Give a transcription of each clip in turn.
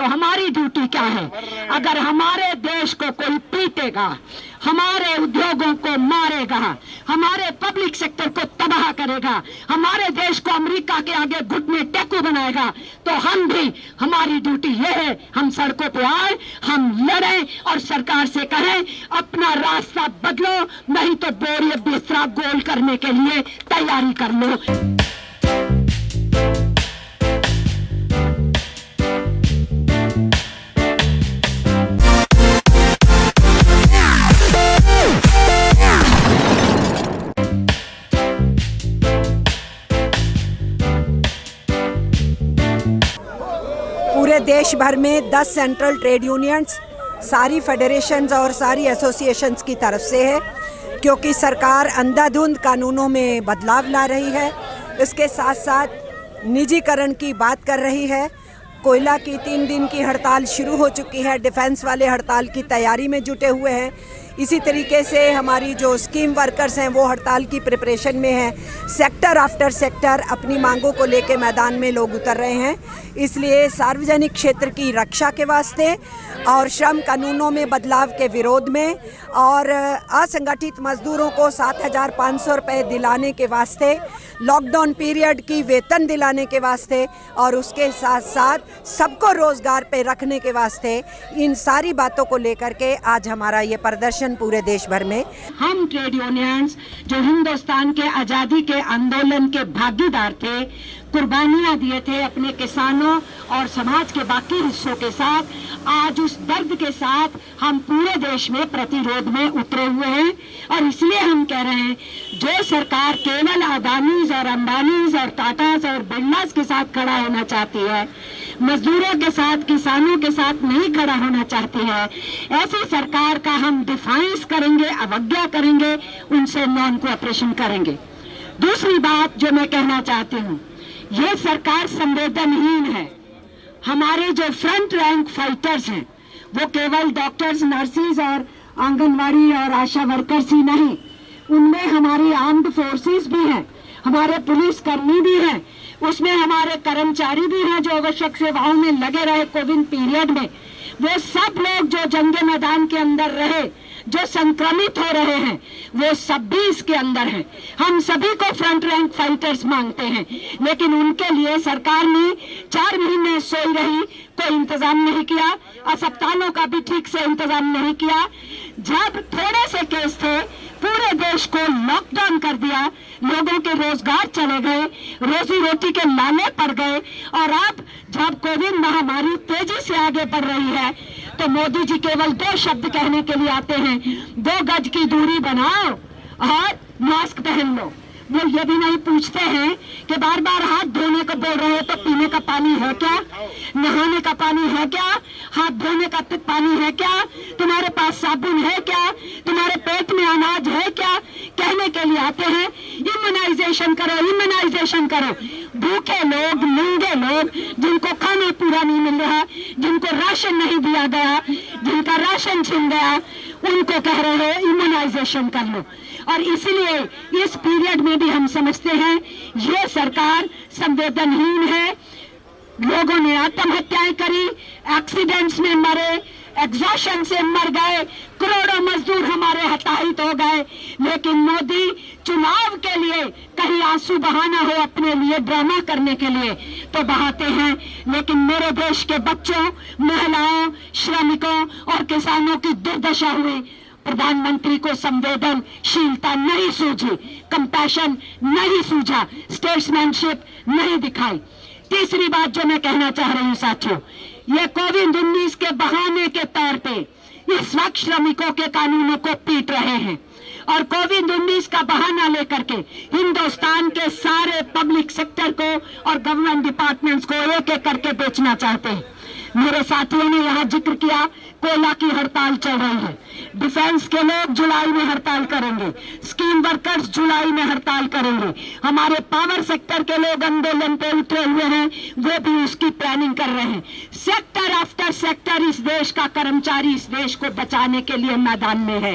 तो हमारी ड्यूटी क्या है? अगर हमारे देश को कोई पीटेगा, हमारे उद्योगों को मारेगा, हमारे पब्लिक सेक्टर को तबाह करेगा, हमारे देश को अमेरिका के आगे घुटने टेकू बनाएगा, तो हम भी, हमारी ड्यूटी ये है, हम सड़कों पे आए, हम लड़ें और सरकार से कहें अपना रास्ता बदलो, नहीं तो बोरियत बिस्तरा गोल करने के लिए तैयारी कर लो। पूरे देश भर में 10 सेंट्रल ट्रेड यूनियंस, सारी फेडरेशंस और सारी एसोसिएशंस की तरफ से है, क्योंकि सरकार अंधाधुंध कानूनों में बदलाव ला रही है। इसके साथ साथ निजीकरण की बात कर रही है। कोयला की 3 दिन की हड़ताल शुरू हो चुकी है, डिफेंस वाले हड़ताल की तैयारी में जुटे हुए हैं। इसी तरीके से हमारी जो स्कीम वर्कर्स हैं वो हड़ताल की प्रिपरेशन में हैं। सेक्टर आफ्टर सेक्टर अपनी मांगों को लेकर मैदान में लोग उतर रहे हैं। इसलिए सार्वजनिक क्षेत्र की रक्षा के वास्ते और श्रम कानूनों में बदलाव के विरोध में और असंगठित मजदूरों को 7,500 रुपये दिलाने के वास्ते, लॉकडाउन पीरियड की वेतन दिलाने के वास्ते और उसके साथ साथ सबको रोज़गार पे रखने के वास्ते, इन सारी बातों को लेकर के आज हमारा ये प्रदर्शन पूरे देश भर में। हम ट्रेड यूनियंस जो हिंदुस्तान के आज़ादी के आंदोलन के भागीदार थे, कुर्बानियां दिए थे अपने किसानों और समाज के बाकी हिस्सों के साथ, आज उस दर्द के साथ हम पूरे देश में प्रतिरोध में उतरे हुए हैं। और इसलिए हम कह रहे हैं, जो सरकार केवल अदानीज और अंबानीज और टाटास और बिरलास के साथ खड़ा होना चाहती है, मजदूरों के साथ, किसानों के साथ नहीं खड़ा होना चाहती है, ऐसी सरकार का हम डिफाइंस करेंगे, अवज्ञा करेंगे, उनसे नॉन कोऑपरेशन करेंगे। दूसरी बात जो मैं कहना चाहती हूँ, ये सरकार संवेदनहीन है। हमारे जो फ्रंट रैंक फाइटर्स हैं वो केवल डॉक्टर्स, नर्सिस और आंगनवाड़ी और आशा वर्कर्स ही नहीं, उनमें हमारी आर्म्ड फोर्सेस भी हैं, हमारे पुलिस कर्मी भी हैं, उसमें हमारे कर्मचारी भी हैं जो आवश्यक सेवाओं में लगे रहे कोविड पीरियड में। वो सब लोग जो जंगे मैदान के अंदर रहे, जो संक्रमित हो रहे हैं, वो सब भी इसके अंदर हैं। हम सभी को फ्रंट रैंक फाइटर्स मांगते हैं, लेकिन उनके लिए सरकार ने 4 महीने सोई रही, कोई इंतजाम नहीं किया, अस्पतालों का भी ठीक से इंतजाम नहीं किया। जब थोड़े से केस थे, पूरे देश को लॉकडाउन कर दिया, लोगों के रोजगार चले गए, रोजी रोटी के लाले पड़ गए। और अब जब कोविड महामारी तेजी से आगे बढ़ रही है, तो मोदी जी केवल 2 शब्द कहने के लिए आते हैं, 2 गज की दूरी बनाओ और मास्क पहन लो। वो ये भी नहीं पूछते हैं कि बार बार हाथ धोने को बोल रहे हो तो पीने का पानी है क्या, नहाने का पानी है क्या, हाथ धोने का पानी है क्या, तुम्हारे पास साबुन है क्या, तुम्हारे पेट में अनाज है क्या, कहने के लिए आते हैं। इम्यूनाइजेशन करो, इम्यूनाइजेशन करो। भूखे लोग, नंगे लोग, जिनको खाना पूरा नहीं मिल रहा, जिनको राशन नहीं दिया गया, जिनका राशन छिन गया, उनको कह रहे हो इम्यूनाइजेशन कर लो। और इसलिए इस पीरियड में भी हम समझते हैं ये सरकार संवेदनहीन है। लोगों ने आत्महत्याएं करी, एक्सीडेंट्स में मरे, एग्जॉशन से मर गए, करोड़ों मजदूर हमारे हताहत हो गए। लेकिन मोदी चुनाव के लिए कहीं आंसू बहाना हो अपने लिए, ड्रामा करने के लिए तो बहाते हैं, लेकिन मेरे देश के बच्चों, महिलाओं, श्रमिकों और किसानों की दुर्दशा हुई। प्रधानमंत्री को संवेदनशीलता नहीं सूझी, कंपैशन नहीं सूझा, स्टेट्समैनशिप नहीं दिखाई। तीसरी बात जो मैं कहना चाह रही हूँ साथियों, ये कोविड-19 के बहाने के तौर पे इस वक्त श्रमिकों के कानूनों को पीट रहे हैं और कोविड-19 का बहाना लेकर के हिंदुस्तान के सारे पब्लिक सेक्टर को और गवर्नमेंट डिपार्टमेंट्स को एक-एक करके बेचना चाहते हैं। मेरे साथियों ने यहाँ जिक्र किया, कोयला की हड़ताल चल रही है, डिफेंस के लोग जुलाई में हड़ताल करेंगे, स्कीम वर्कर्स जुलाई में हड़ताल करेंगे, हमारे पावर सेक्टर के लोग आंदोलन पे उतरे हुए हैं, वो भी उसकी प्लानिंग कर रहे हैं। सेक्टर आफ्टर सेक्टर इस देश का कर्मचारी इस देश को बचाने के लिए मैदान में है।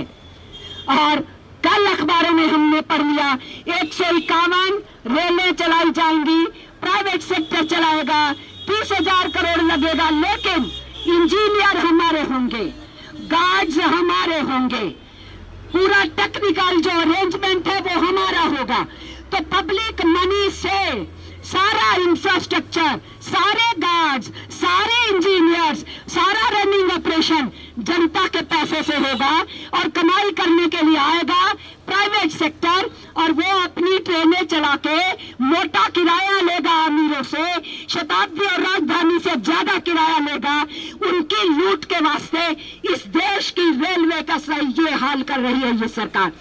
और कल अखबारों में हमने पढ़ लिया 151 रेलें चलाई जाएंगी, प्राइवेट सेक्टर चलाएगा, 30,000 करोड़ लगेगा, लेकिन इंजीनियर हमारे होंगे, गार्ड्स हमारे होंगे, पूरा टेक्निकल जो अरेंजमेंट है वो हमारा होगा। तो पब्लिक मनी से सारा इंफ्रास्ट्रक्चर, सारे गार्ड्स, सारे इंजीनियर्स, सारा रनिंग ऑपरेशन जनता के पैसे से होगा और कमाई करने के लिए आएगा प्राइवेट सेक्टर, और वो अपनी ट्रेनें चला के मोटा किराया लेगा अमीरों से, शताब्दी और राजधानी से ज्यादा किराया लेगा उनकी लूट के वास्ते। इस देश की रेलवे का सही ये हाल कर रही है ये सरकार।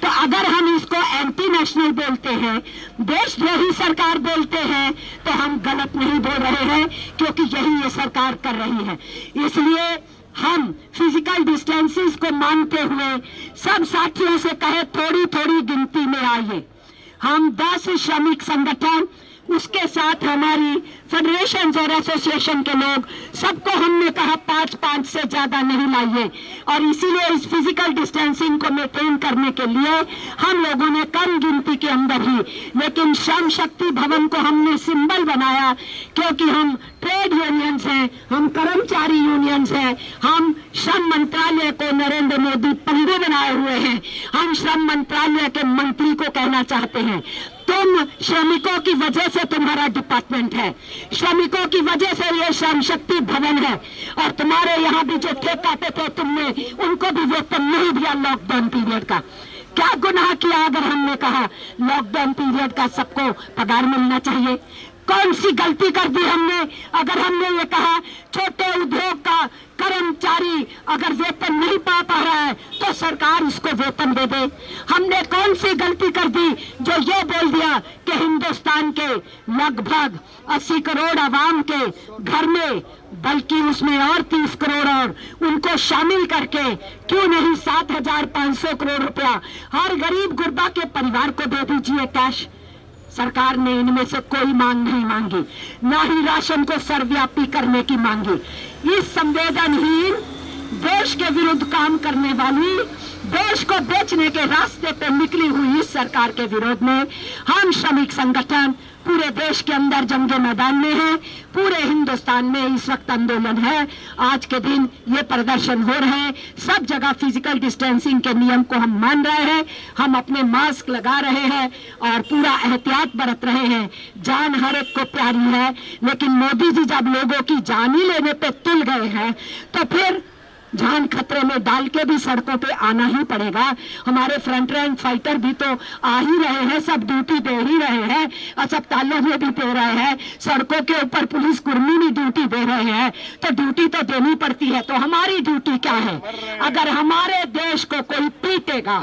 तो अगर हम इसको एंटी नेशनल बोलते हैं, देशद्रोही सरकार बोलते हैं, तो हम गलत नहीं बोल रहे हैं, क्योंकि यही ये सरकार कर रही है। इसलिए हम फिजिकल डिस्टेंसेस को मानते हुए सब साथियों से कहे थोड़ी थोड़ी गिनती में आइए। हम 10 श्रमिक संगठन, उसके साथ हमारी फेडरेशन और एसोसिएशन के लोग, सबको हमने कहा 5-5 से ज्यादा नहीं लाइए। और इसीलिए इस फिजिकल डिस्टेंसिंग को मेंटेन करने के लिए हम लोगों ने कम गिनती के अंदर ही, लेकिन श्रम शक्ति भवन को हमने सिंबल बनाया, क्योंकि हम ट्रेड यूनियंस हैं, हम कर्मचारी यूनियंस हैं, हम श्रम मंत्रालय को नरेंद्र मोदी पंगु बनाए हुए हैं। हम श्रम मंत्रालय के मंत्री को कहना चाहते हैं, तुम श्रमिकों की वजह से तुम्हारा डिपार्टमेंट है, श्रमिकों की वजह से ये श्रम शक्ति भवन है, और तुम्हारे यहाँ भी जो ठेका पे थे तुमने उनको भी वेतन नहीं दिया लॉकडाउन पीरियड का। क्या गुनाह किया अगर हमने कहा लॉकडाउन पीरियड का सबको पगार मिलना चाहिए? कौन सी गलती कर दी हमने अगर हमने ये कहा छोटे उद्योग का कर्मचारी अगर वेतन नहीं पा रहा है तो सरकार उसको वेतन दे दे? हमने कौन सी गलती कर दी जो ये बोल दिया कि हिंदुस्तान के लगभग 80 करोड़ आवाम के घर में, बल्कि उसमें और 30 करोड़ और उनको शामिल करके क्यों नहीं 7,500 करोड़ रुपया हर गरीब गुरबा के परिवार को दे दीजिए कैश। सरकार ने इनमें से कोई मांग नहीं मांगी, ना ही राशन को सर्वव्यापी करने की मांगी। इस संवेदनहीन देश के विरुद्ध काम करने वाली, देश को बेचने के रास्ते पर निकली हुई इस सरकार के विरोध में हम श्रमिक संगठन पूरे देश के अंदर जंगे मैदान में है। पूरे हिंदुस्तान में इस वक्त आंदोलन है। आज के दिन ये प्रदर्शन हो रहे हैं, सब जगह फिजिकल डिस्टेंसिंग के नियम को हम मान रहे हैं, हम अपने मास्क लगा रहे हैं और पूरा एहतियात बरत रहे हैं। जान हर एक को प्यारी है, लेकिन मोदी जी जब लोगों की जान ही लेने पे तुल गए हैं तो फिर जान खतरे में डाल के भी सड़कों पे आना ही पड़ेगा। हमारे फ्रंट रैंक फाइटर भी तो आ ही रहे हैं, सब ड्यूटी दे ही रहे हैं, अस्पतालों में भी दे रहे हैं, सड़कों के ऊपर पुलिस कर्मी भी ड्यूटी दे रहे हैं, तो ड्यूटी तो देनी पड़ती है। तो हमारी ड्यूटी क्या है? अगर हमारे देश को कोई पीटेगा,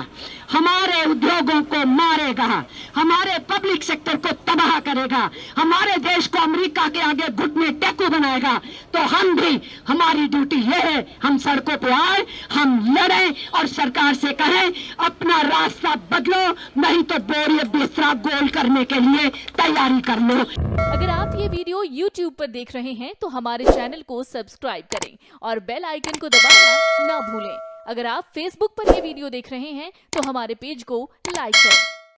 हमारे उद्योगों को मारेगा, हमारे पब्लिक सेक्टर को तबाह करेगा, हमारे देश को अमेरिका के आगे घुटने टेकू बनाएगा, तो हम भी, हमारी ड्यूटी ये है, हम सड़कों पे आए, हम लड़ें और सरकार से कहें अपना रास्ता बदलो, नहीं तो बोरियत बिस्तरा गोल करने के लिए तैयारी कर लो। अगर आप ये वीडियो YouTube पर देख रहे हैं तो हमारे चैनल को सब्सक्राइब करें और बेल आइकन को दबाना ना भूलें। अगर आप Facebook पर ये वीडियो देख रहे हैं तो हमारे पेज को लाइक करें।